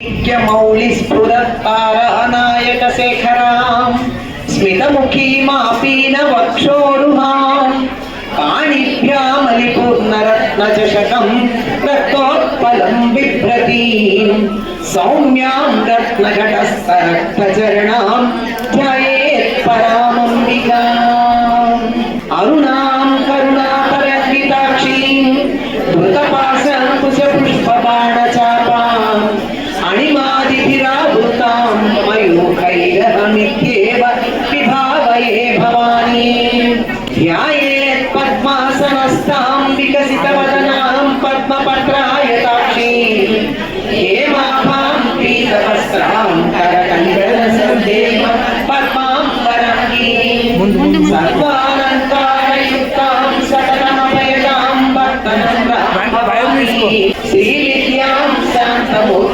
मौलिस्फुरत्तारानायक शेखरां स्मितमुखीमापीन वक्षोरुहां पाणिभ्यामलिपूर्णरत्नचषकं रक्तोत्पलं बिभ्रतीं सौम्यां रत्नघटस्थरक्तचरणां ध्यायेत् परामम्बिकाम् अरुणां करुणापरहिताक्षीं धृतपाशाङ्कुशपुष्पबाणचापाम् अणिमादिभिरावृतां मयूखैरहमित्येव विभावये भवानी ध्यायेत् पद्मासनस्थां विकसितवदनां पद्मपत्रायताक्षीं हेमाभां पीतवस्त्रां करकण्डलसन्देह पद्माम्बराङ्गीं सर्वालङ्कारयुक्तां सकलमभयदां वर्तनं श्रीविद्यां शान्तमूर्तिं